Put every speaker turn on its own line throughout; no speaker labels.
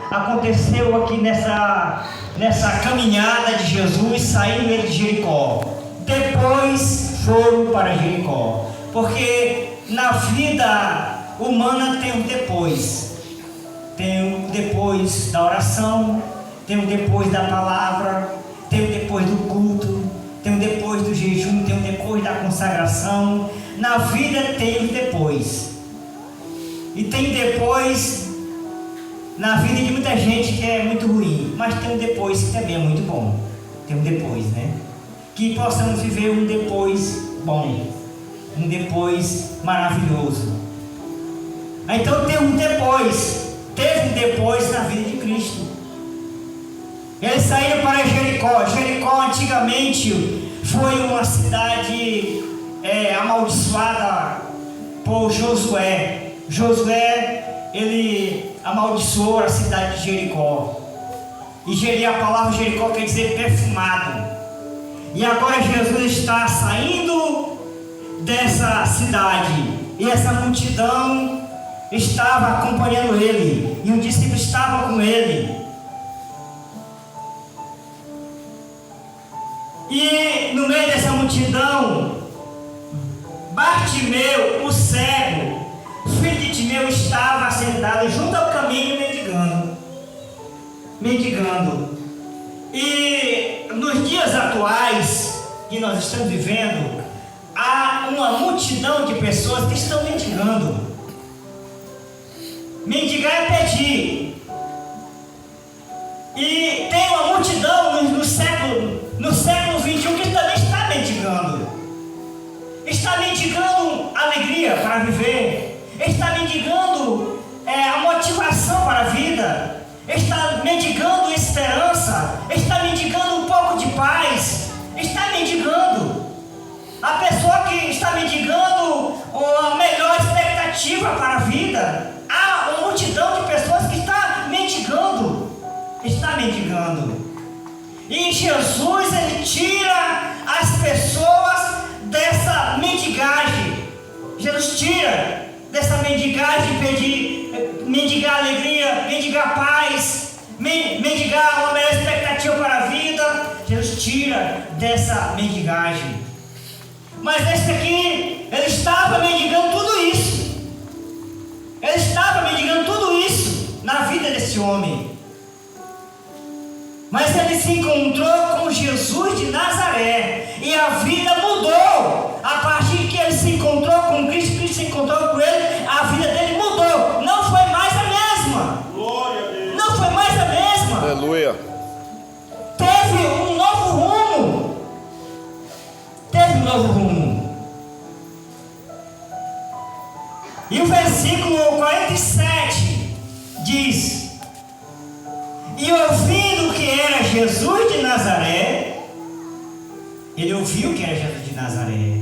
Aconteceu aqui nessa caminhada de Jesus, saindo ele de Jericó. Depois foram para Jericó, porque na vida humana tem um depois. Tem um depois da oração, tem um depois da palavra, tem um depois do culto, tem um depois do jejum, tem um depois da consagração. Na vida tem um depois. E tem depois na vida de muita gente que é muito ruim, mas tem um depois que também é muito bom. Tem um depois, né? Que possamos viver um depois bom, um depois maravilhoso. Então tem um depois, teve um depois na vida de Cristo. Eles saíram para Jericó. Jericó antigamente foi uma cidade amaldiçoada por Josué. Josué, ele amaldiçoou a cidade de Jericó. E a palavra Jericó quer dizer perfumado. E agora Jesus está saindo dessa cidade. E essa multidão estava acompanhando ele. E um discípulo estava com ele. E no meio dessa multidão, Bartimeu, o cego, filho de Timeu, estava sentado junto ao caminho mendigando. E nos dias atuais que nós estamos vivendo, há uma multidão de pessoas que estão mendigando. Mendigar é pedir. E tem uma multidão no século 21 que também está mendigando. Está mendigando alegria para viver. Está mendigando a motivação para a vida. Está mendigando esperança. Está mendigando um pouco de paz. Está mendigando. A pessoa que está mendigando a melhor expectativa para a vida. Há uma multidão de pessoas que está mendigando. Está mendigando. E Jesus, ele tira as pessoas dessa mendigagem. Jesus tira dessa mendigagem, mendigar alegria, mendigar paz, mendigar uma melhor expectativa para a vida. Jesus tira dessa mendigagem. Mas esse aqui, ele estava mendigando tudo isso. Ele estava mendigando tudo isso na vida desse homem. Mas ele se encontrou com Jesus de Nazaré. E a vida mudou. A partir que ele se encontrou com Cristo, Cristo se encontrou com ele, a vida dele mudou. Não foi mais a mesma.
Glória a Deus.
Não foi mais a mesma.
Aleluia.
Teve um novo rumo. Teve um novo rumo. E o versículo 47 diz: e ouvindo que era Jesus de Nazaré, ele ouviu que era Jesus de Nazaré.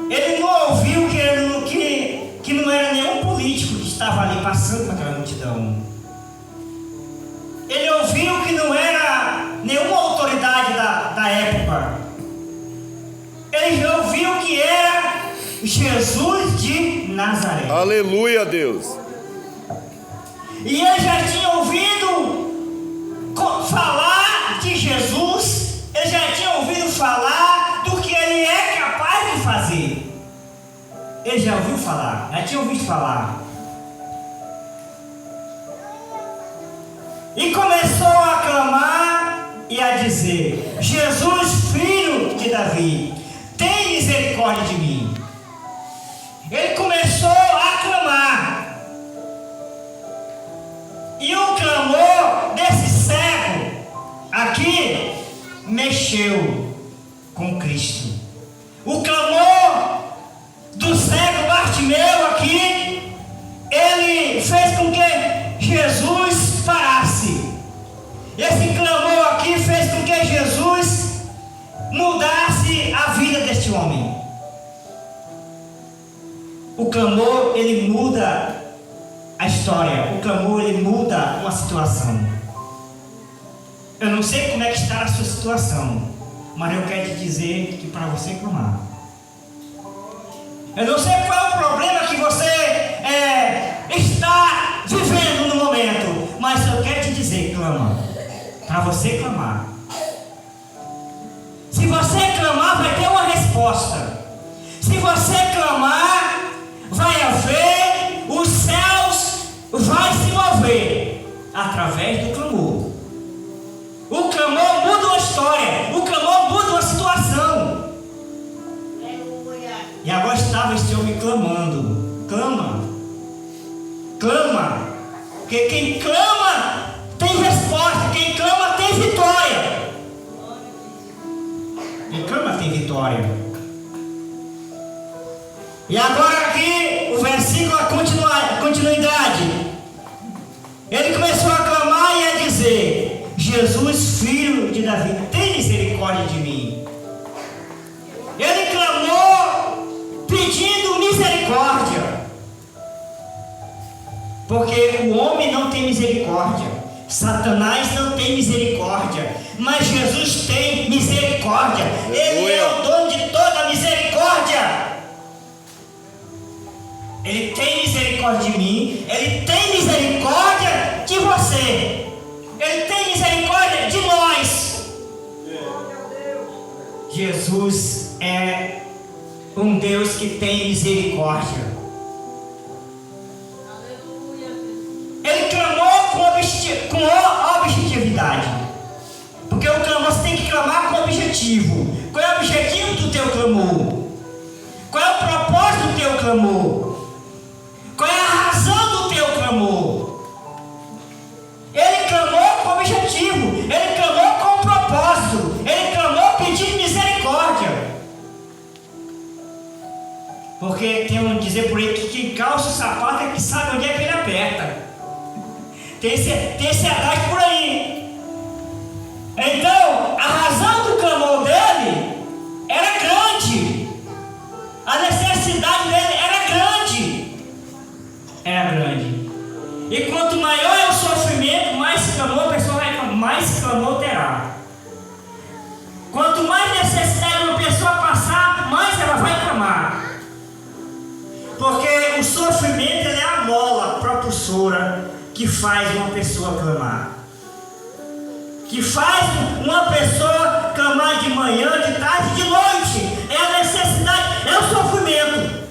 Ele não ouviu que não era nenhum político que estava ali passando por aquela multidão. Ele ouviu que não era nenhuma autoridade da época. Ele ouviu que era Jesus de Nazaré.
Aleluia, Deus.
E ele já tinha ouvido falar de Jesus, ele já tinha ouvido falar do que ele é capaz de fazer. Ele já ouviu falar, já tinha ouvido falar. E começou a clamar e a dizer: Jesus, filho de Davi, tem misericórdia de mim. Ele começou a clamar. E o clamor desse cego aqui mexeu com Cristo. O clamor do cego Bartimeu aqui, ele fez com que Jesus parasse. Esse clamor aqui fez com que Jesus mudasse a vida deste homem. O clamor, ele muda a história. O clamor, ele muda uma situação. Eu não sei como é que está a sua situação, mas eu quero te dizer que para você clamar. Eu não sei qual é o problema que você está vivendo no momento. Mas eu quero te dizer, clama. Para você clamar. Se você clamar, vai ter uma resposta. Se você clamar, vai haver, os céus vai se mover através do clamor. O clamor muda uma história, o clamor muda uma situação. E agora estava este homem clamando. Clama. Clama. Porque quem clama tem resposta. Quem clama tem vitória. Quem clama tem vitória. E agora aqui o versículo, a continuidade. Ele começou a clamar e a dizer: Jesus, filho de Davi, tem misericórdia de mim. Ele clamou pedindo misericórdia. Porque o homem não tem misericórdia, Satanás não tem misericórdia, mas Jesus tem misericórdia. Ele é o dono de toda misericórdia. Ele tem misericórdia de mim, Ele tem misericórdia de você, Ele tem misericórdia de nós. Jesus é um Deus que tem misericórdia. Ele clamou com objetividade. Porque o clamor você tem que clamar com objetivo. Qual é o objetivo do teu clamor? Qual é o propósito do teu clamor? Qual é a razão do teu clamor? Ele clamou com objetivo. Ele clamou com propósito. Ele clamou pedindo misericórdia. Porque tem um dizer por aí que quem calça o sapato é que sabe onde é que ele aperta. Tem esse adagio por aí. Então, a razão do clamor dele era grande. A necessidade dele era grande. Era grande. E quanto maior é o sofrimento, mais clamor a pessoa vai, mais clamor terá. Quanto mais necessidade uma pessoa passar, mais ela vai clamar. Porque o sofrimento ele é a mola propulsora que faz uma pessoa clamar. Que faz uma pessoa clamar de manhã, de tarde, de noite. É a necessidade, é o sofrimento.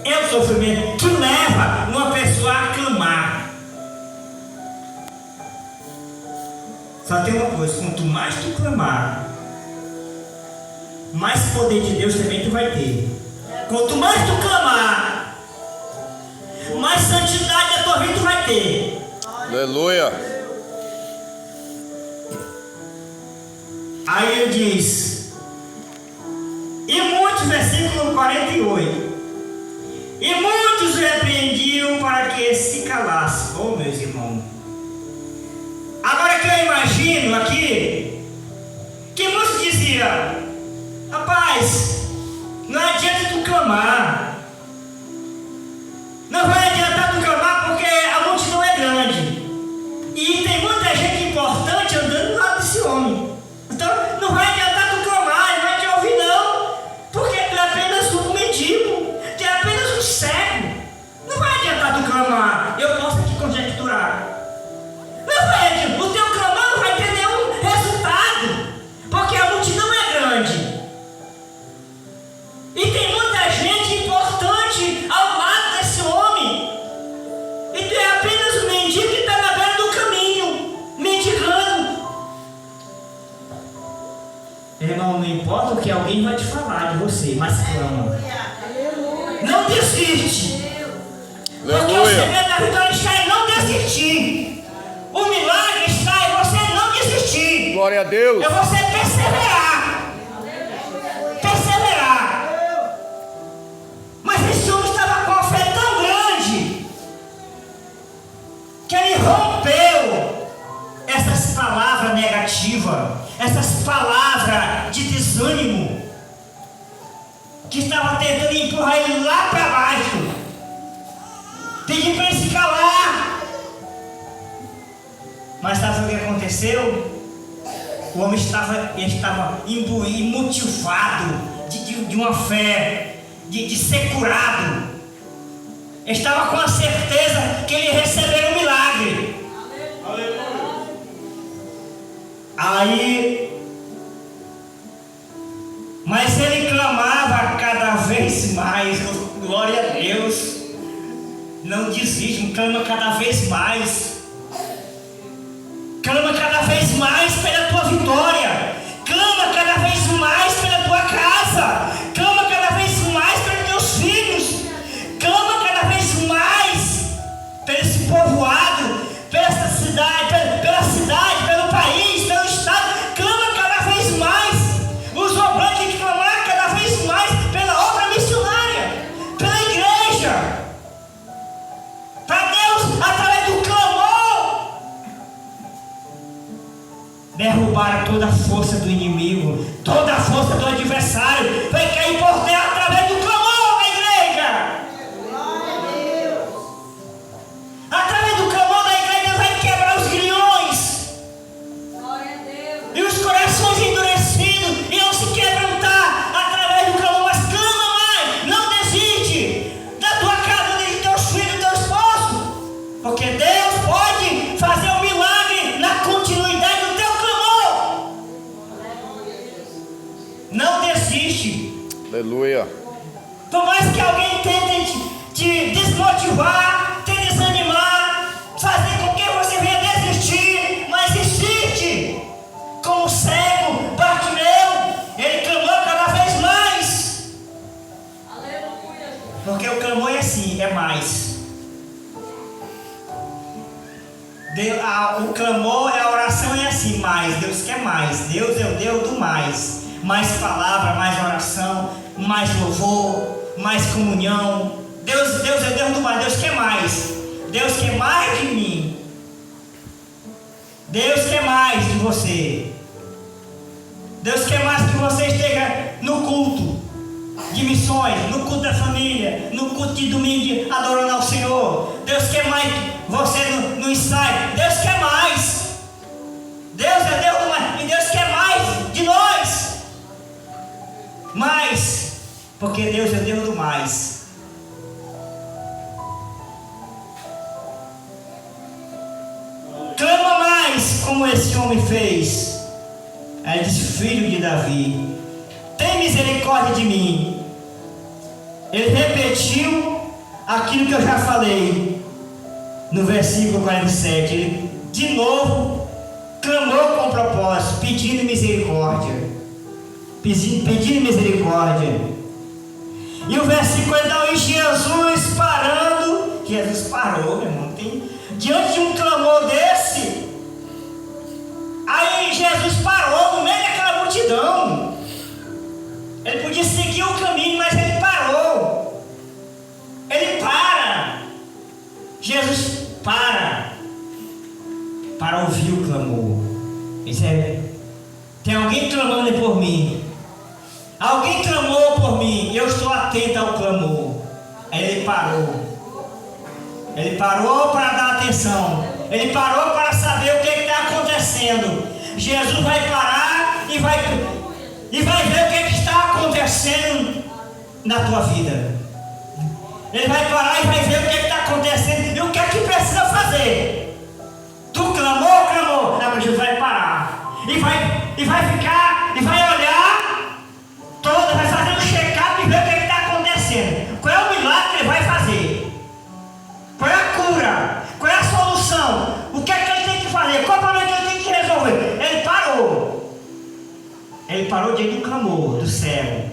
É o sofrimento que leva uma pessoa a clamar. Só tem uma coisa: quanto mais tu clamar, mais poder de Deus também tu vai ter. Quanto mais tu clamar, mais santidade da tua vida tu vai ter.
Aleluia.
Aí ele diz, e muitos, versículo 48, e muitos o repreendiam para que se calasse. Oh, meus irmãos, agora que eu imagino aqui, que muitos diziam: rapaz, não adianta tu clamar, não vai adiantar tu clamar porque a multidão é grande, e tem muita gente importante andando do lado desse homem. Então não vai adiantar tu clamar, ele vai te ouvir não, porque tu é apenas um mendigo, tu é apenas um cego. Não vai adiantar tu clamar. Eu posso aqui conjecturar. Não vai adiantar, o teu clamar não vai ter nenhum resultado, porque a multidão é grande. E tem muita gente importante ao lado desse homem. E tu é apenas um mendigo que está na beira do caminho, mendigando. Irmão, não importa o que alguém vai te falar de você, mas clama. Não desiste. Porque o segredo da vitória está em não desistir. O milagre está em você não desistir.
Glória a Deus.
É você perseverar. Perseverar. Mas esse homem estava com a fé tão grande que ele rompeu essas palavras negativas, essas palavras de desânimo que estavam tentando empurrar ele lá para baixo, pedindo para ele se calar. Mas sabe o que aconteceu? O homem estava imbuído, motivado de uma fé, de ser curado. Estava com a certeza que ele ia receber um milagre. Mas ele clamava cada vez mais, glória a Deus. Não desiste, clama cada vez mais. Clama cada vez mais pela tua vitória. Clama cada vez mais pela tua casa. Clama cada vez mais pelos teus filhos. Clama cada vez mais pelo esse povoado, pela cidade, pelo país, pelo estado. Clama cada vez mais. Os obreiros têm que clamar cada vez mais pela obra missionária, pela igreja. Para Deus, através do clamor, derrubar toda a força do inimigo, toda a força do adversário, vai cair por terra através do clamor da igreja. Através do clamor da igreja vai quebrar os grilhões e os corações endurecidos e não se quebrantar através do clamor. Mas clama mais, não desiste da tua casa, dos teus filhos, do teu esposo, porque Deus pode fazer um milagre na continuidade do teu clamor. Não desiste.
Aleluia.
Por mais que alguém tente te desmotivar, te desanimar, fazer com que você venha desistir, mas insiste. Como o cego Bartimeu, ele clamou cada vez mais. Aleluia. Porque o clamor é assim, é mais. O clamor, a oração é assim, mais. Deus quer mais. Deus é o Deus do mais. Mais palavra, mais oração, mais louvor, mais comunhão. Deus é o Deus do mais. Deus quer mais. Deus quer mais de mim. Deus quer mais de você. Deus quer mais que você esteja no culto de missões, no culto da família, no culto de domingo, adorando ao Senhor. Deus quer mais você no ensaio. Deus quer mais. Deus é Deus do mais. E Deus quer mais de nós. Mais. Porque Deus é Deus do mais. Clama mais, como esse homem fez. Aí ele disse: filho de Davi, tem misericórdia de mim. Ele repetiu aquilo que eu já falei no versículo 47. Ele de novo clamou com propósito, pedindo misericórdia. Pedindo misericórdia. E o versículo então, e Jesus parando. Jesus parou, meu irmão. Diante de um clamor desse, aí Jesus parou no meio daquela multidão. Ele podia seguir o caminho, mas ele parou. Ele para. Jesus para ouvir o clamor. Ele disse: tem alguém clamando por mim. Alguém clamou por mim. Eu estou atento ao clamor. Aí ele parou. Ele parou para dar atenção. Ele parou para saber o que está acontecendo. Jesus vai parar e vai ver o que está acontecendo na tua vida. Ele vai parar e vai ver o que está acontecendo e o que é que precisa fazer. Tu clamou. Agora Jesus vai parar. E vai ficar, e vai olhar todo, vai fazer um check-up e ver o que está acontecendo. Qual é o milagre que ele vai fazer? Qual é a cura? Qual é a solução? O que é que ele tem que fazer? Qual é o problema que ele tem que resolver? Ele parou. Ele parou diante do clamor do céu.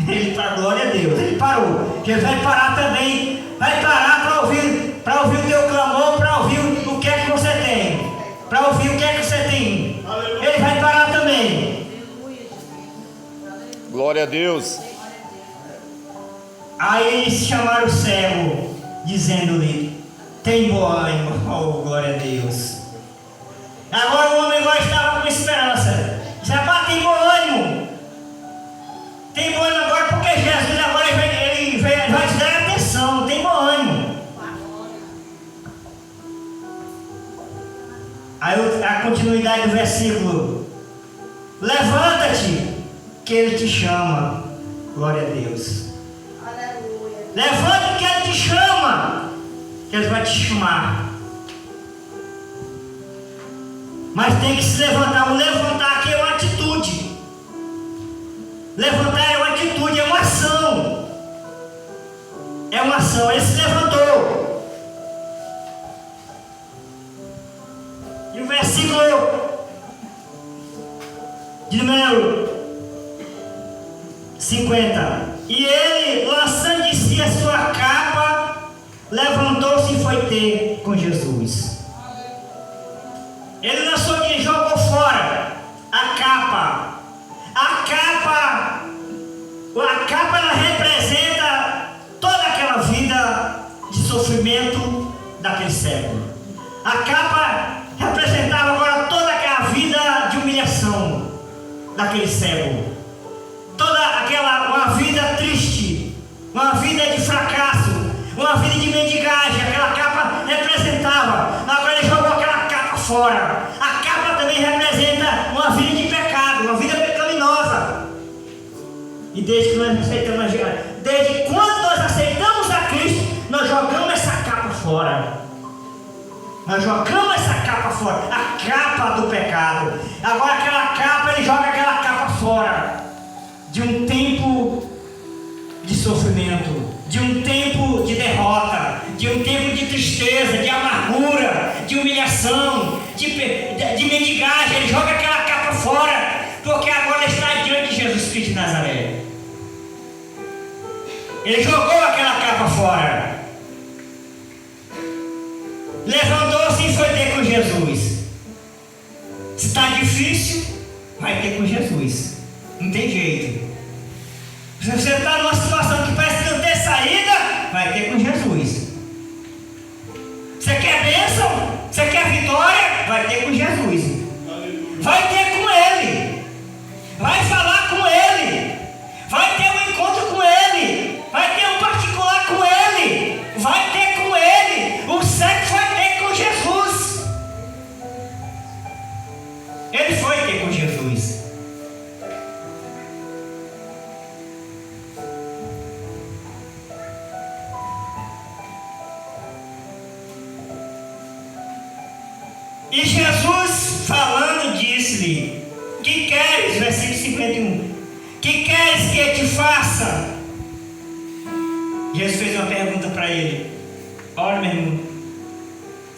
Ele parou, glória a Deus. Ele parou. Jesus vai parar também. Vai parar para ouvir o teu clamor, para ouvir o que é que você tem. Para ouvir o que é que você tem. Ele vai parar também.
Glória a Deus.
Aí eles chamaram o cego, dizendo-lhe: tem bom ânimo. Oh, glória a Deus. Agora o homem agora estava com esperança. Já tem bom ânimo. Tem bom ânimo agora, porque Jesus agora ele vai te dar atenção. Tem bom ânimo. Aí a continuidade do versículo: levanta-te, que ele te chama. Glória a Deus. Aleluia. Levanta-te, que ele te chama. Que ele vai te chamar. Mas tem que se levantar. O levantar aqui é uma atitude. Levantar é uma atitude, é uma ação. É uma ação. Ele se levantou. E o versículo de número 50. E ele, lançando de si a sua capa, levantou-se e foi ter com Jesus. Ele lançou e jogou fora a capa. A capa ela representa toda aquela vida de sofrimento daquele cego. A capa representava agora toda aquela vida de humilhação daquele cego. Toda aquela, uma vida triste, uma vida de fracasso, uma vida de mendigagem. Aquela capa representava. Agora ele jogou aquela capa fora. A capa também representa uma vida de pecado, uma vida pecaminosa. E desde que nós aceitamos, desde quando nós aceitamos a Cristo, nós jogamos essa capa fora. Nós jogamos essa capa fora, a capa do pecado. Agora aquela capa, ele joga aquela capa fora. De um tempo de sofrimento, de um tempo de derrota, de um tempo de tristeza, de amargura, de humilhação, de mendigagem. Ele joga aquela capa fora, porque agora está diante de Jesus Cristo de Nazaré. Ele jogou aquela capa fora, levantou-se e foi ter com Jesus. Se está difícil, vai ter com Jesus. Não tem jeito. Se você está numa situação que parece não ter saída, vai ter com Jesus. Você quer bênção? Você quer vitória? Vai ter com Jesus. Vai ter com Ele. Vai falar com Ele. Vai ter um encontro com Ele. Vai ter um particular com Ele. Vai ter com Ele. O cego vai ter com Jesus. Ele foi ter com Jesus. E Jesus falando disse-lhe: que queres, versículo 51, que queres que eu te faça? Jesus fez uma pergunta para ele. Olha, meu irmão,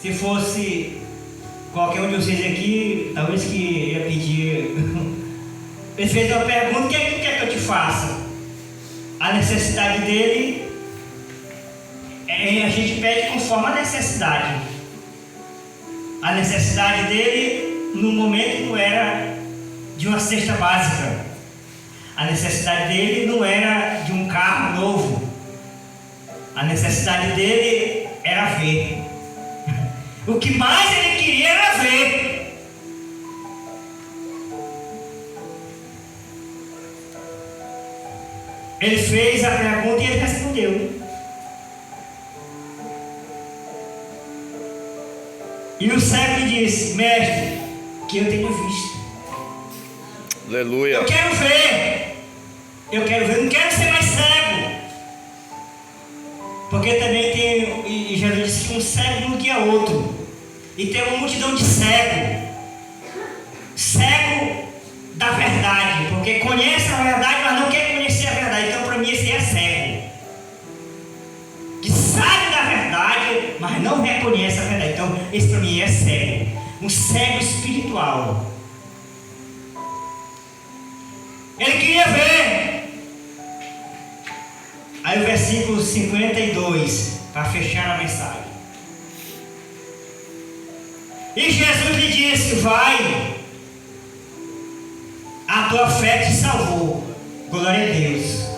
se fosse qualquer um de vocês aqui, talvez que ia pedir. Ele fez uma pergunta: o que é que quer que eu te faça? A necessidade dele, a gente pede conforme a necessidade. A necessidade dele no momento não era de uma cesta básica. A necessidade dele não era de um carro novo. A necessidade dele era ver. O que mais ele queria era ver. Ele fez a pergunta e ele respondeu. E o cego lhe disse: mestre, que eu tenho visto.
Aleluia.
Eu quero ver, eu não quero ser mais cego. Porque também tem, e Jesus disse que um cego não guia outro. E tem uma multidão de cego da verdade, porque conhece a verdade, mas não quer conhecer a verdade. Então para mim esse é cego, que sabe da verdade, mas não reconhece a verdade. Então esse para mim é cego, um cego espiritual. Ele queria ver. Aí o versículo 52, para fechar a mensagem. E Jesus lhe disse: vai, a tua fé te salvou. Glória a Deus.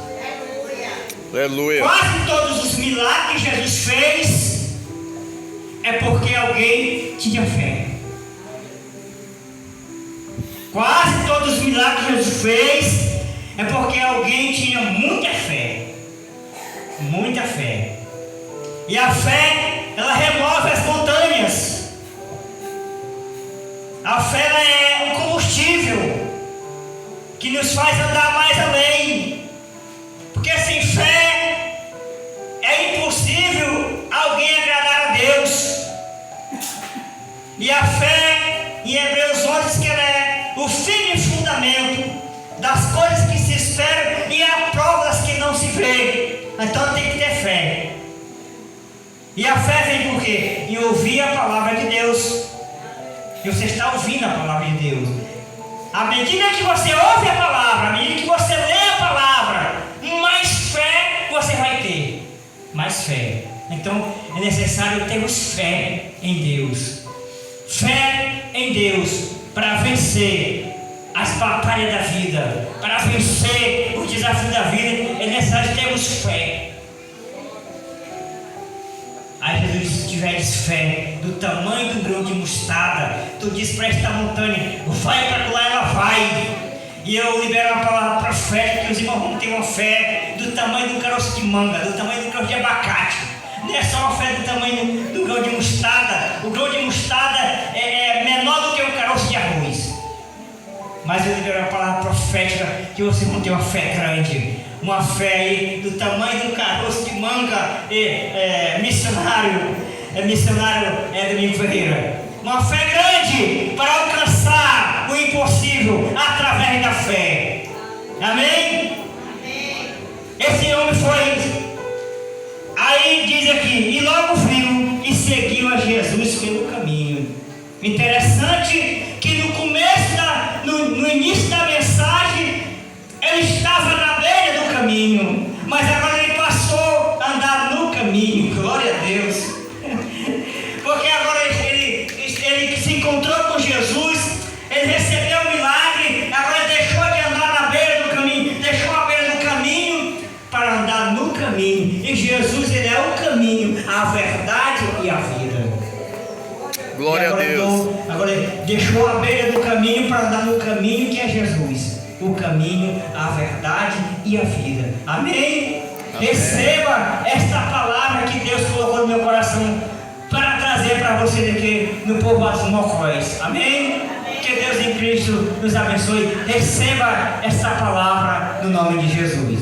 Aleluia.
Quase todos os milagres que Jesus fez é porque alguém tinha fé. Quase todos os milagres que Jesus fez é porque alguém tinha muita fé. Muita fé. E a fé, ela remove as montanhas. A fé, ela é um combustível que nos faz andar mais além. Porque sem fé é impossível alguém agradar a Deus. E a fé em Hebreus 11 diz que ela é o firme fundamento das coisas que se esperam e a prova das que não se vê. Então tem que ter fé. E a fé vem por quê? Em ouvir a palavra de Deus. E você está ouvindo a palavra de Deus. À medida que você ouve a palavra, à medida que você lê a palavra, mais fé você vai ter. Mais fé. Então é necessário termos fé em Deus. Fé em Deus para vencer as batalhas da vida, para vencer os desafios da vida, é necessário termos fé. Aí Jesus disse: se tiveres fé do tamanho do grão de mostarda, tu diz para esta montanha, vai para lá, ela vai. E eu libero uma palavra profética que os irmãos vão ter uma fé do tamanho do caroço de manga, do tamanho do caroço de abacate. Não é só uma fé do tamanho do grão de mostarda. O grão de mostarda é menor do que um caroço de arroz. Mas eu libero uma palavra profética que vocês vão ter uma fé grande. Uma fé aí do tamanho do caroço de manga. Missionário Domingo Ferreira. Uma fé grande para alcançar o impossível através da fé. Amém? Esse homem foi. Aí diz aqui, e logo viu e seguiu a Jesus pelo caminho. Interessante que no começo, no início da mensagem, ele estava na beira do caminho, mas agora ele passou a andar no caminho. Glória a Deus. Porque agora ele se encontrou com Jesus, ele recebeu o milagre, agora ele deixou de andar na beira do caminho, deixou a beira do caminho para andar no caminho. E Jesus, ele é o caminho, a verdade e a vida.
Glória a Deus.
Agora ele deixou a beira do caminho para andar no caminho que é Jesus. O caminho, a verdade e a vida. Amém? Amém. Receba esta palavra que Deus colocou no meu coração para trazer para você aqui no povoado dos Mocóis. Amém? Amém? Que Deus em Cristo nos abençoe. Receba esta palavra no nome de Jesus.